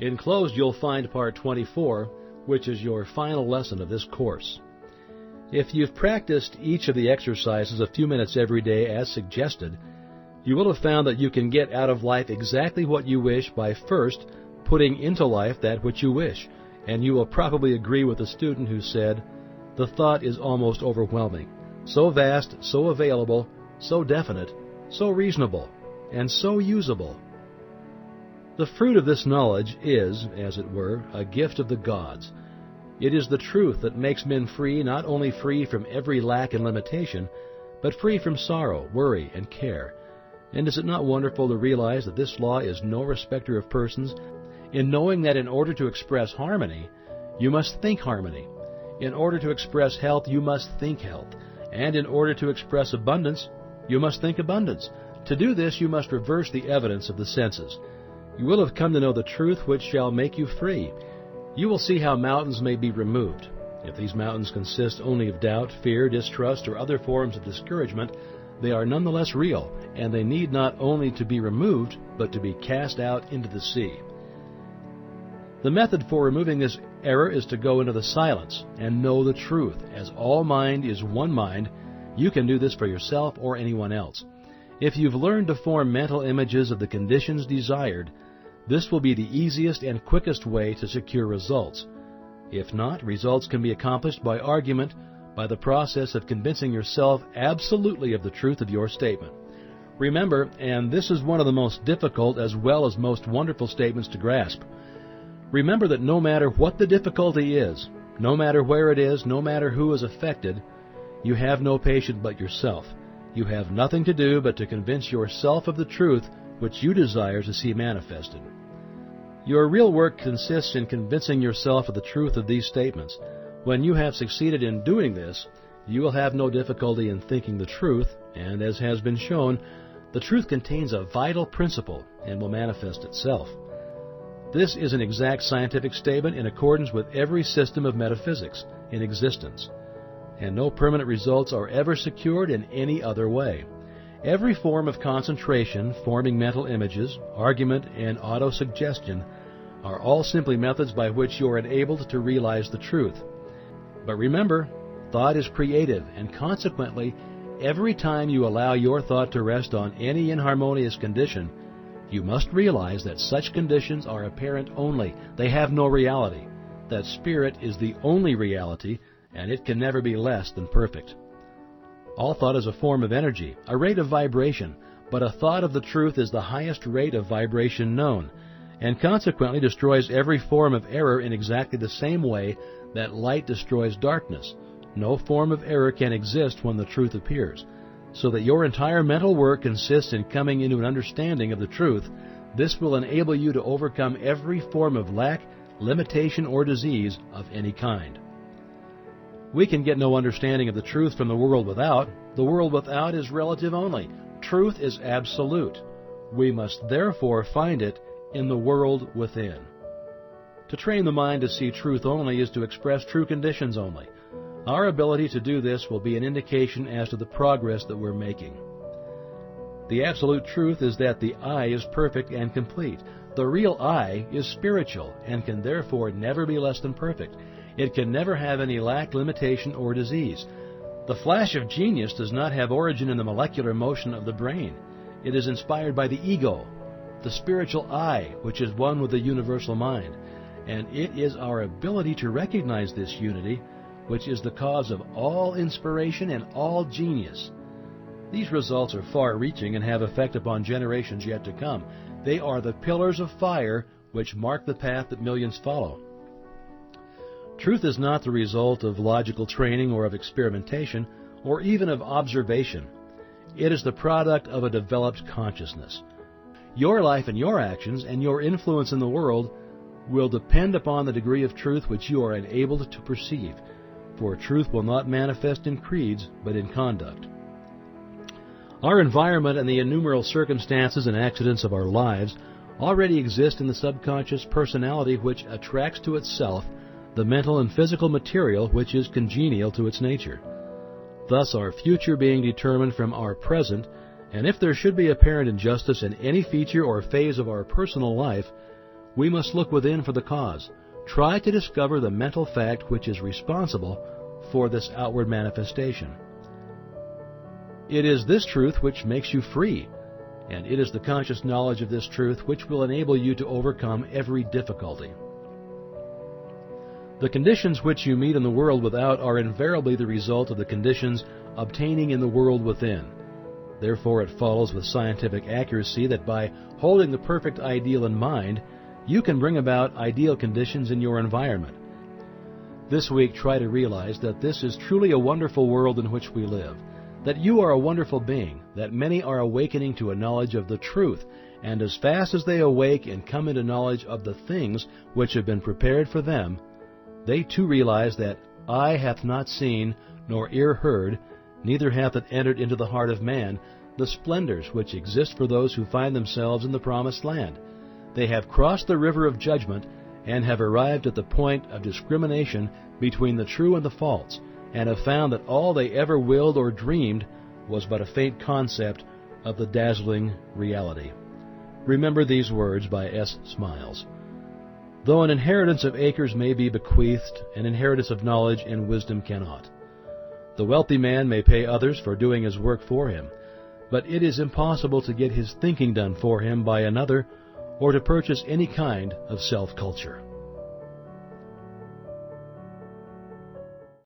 Enclosed you'll find Part 24, which is your final lesson of this course. If you've practiced each of the exercises a few minutes every day as suggested, you will have found that you can get out of life exactly what you wish by first putting into life that which you wish. And you will probably agree with the student who said, "The thought is almost overwhelming. So vast, so available, so definite, so reasonable, and so usable." The fruit of this knowledge is, as it were, a gift of the gods. It is the truth that makes men free, not only free from every lack and limitation, but free from sorrow, worry, and care. And is it not wonderful to realize that this law is no respecter of persons, in knowing that in order to express harmony, you must think harmony. In order to express health, you must think health. And in order to express abundance, you must think abundance. To do this, you must reverse the evidence of the senses. You will have come to know the truth which shall make you free. You will see how mountains may be removed. If these mountains consist only of doubt, fear, distrust, or other forms of discouragement, they are nonetheless real, and they need not only to be removed, but to be cast out into the sea. The method for removing this error is to go into the silence and know the truth. As all mind is one mind, you can do this for yourself or anyone else. If you've learned to form mental images of the conditions desired, this will be the easiest and quickest way to secure results. If not, results can be accomplished by argument, by the process of convincing yourself absolutely of the truth of your statement. Remember, and this is one of the most difficult as well as most wonderful statements to grasp, remember that no matter what the difficulty is, no matter where it is, no matter who is affected, you have no patient but yourself. You have nothing to do but to convince yourself of the truth which you desire to see manifested. Your real work consists in convincing yourself of the truth of these statements. When you have succeeded in doing this, you will have no difficulty in thinking the truth, and as has been shown, the truth contains a vital principle and will manifest itself. This is an exact scientific statement in accordance with every system of metaphysics in existence, and no permanent results are ever secured in any other way. Every form of concentration, forming mental images, argument, and autosuggestion are all simply methods by which you are enabled to realize the truth. But remember, thought is creative, and consequently, every time you allow your thought to rest on any inharmonious condition, you must realize that such conditions are apparent only. They have no reality. That spirit is the only reality, and it can never be less than perfect. All thought is a form of energy, a rate of vibration, but a thought of the truth is the highest rate of vibration known, and consequently destroys every form of error in exactly the same way that light destroys darkness. No form of error can exist when the truth appears, so that your entire mental work consists in coming into an understanding of the truth. This will enable you to overcome every form of lack, limitation, or disease of any kind. We can get no understanding of the truth from the world without. The world without is relative only. Truth is absolute. We must therefore find it in the world within. To train the mind to see truth only is to express true conditions only. Our ability to do this will be an indication as to the progress that we're making. The absolute truth is that the I is perfect and complete. The real I is spiritual and can therefore never be less than perfect. It can never have any lack, limitation, or disease. The flash of genius does not have origin in the molecular motion of the brain. It is inspired by the ego, the spiritual I, which is one with the universal mind. And it is our ability to recognize this unity which is the cause of all inspiration and all genius. These results are far-reaching and have effect upon generations yet to come. They are the pillars of fire which mark the path that millions follow. Truth is not the result of logical training or of experimentation or even of observation. It is the product of a developed consciousness. Your life and your actions and your influence in the world will depend upon the degree of truth which you are enabled to perceive, for truth will not manifest in creeds but in conduct. Our environment and the innumerable circumstances and accidents of our lives already exist in the subconscious personality which attracts to itself the mental and physical material which is congenial to its nature. Thus our future being determined from our present, and if there should be apparent injustice in any feature or phase of our personal life, we must look within for the cause. Try to discover the mental fact which is responsible for this outward manifestation. It is this truth which makes you free, and it is the conscious knowledge of this truth which will enable you to overcome every difficulty. The conditions which you meet in the world without are invariably the result of the conditions obtaining in the world within. Therefore, it follows with scientific accuracy that by holding the perfect ideal in mind, you can bring about ideal conditions in your environment. This week, try to realize that this is truly a wonderful world in which we live, that you are a wonderful being, that many are awakening to a knowledge of the truth, and as fast as they awake and come into knowledge of the things which have been prepared for them, they too realize that eye hath not seen, nor ear heard, neither hath it entered into the heart of man, the splendors which exist for those who find themselves in the promised land. They have crossed the river of judgment, and have arrived at the point of discrimination between the true and the false, and have found that all they ever willed or dreamed was but a faint concept of the dazzling reality. Remember these words by S. Smiles. Though an inheritance of acres may be bequeathed, an inheritance of knowledge and wisdom cannot. The wealthy man may pay others for doing his work for him, but it is impossible to get his thinking done for him by another, or to purchase any kind of self-culture.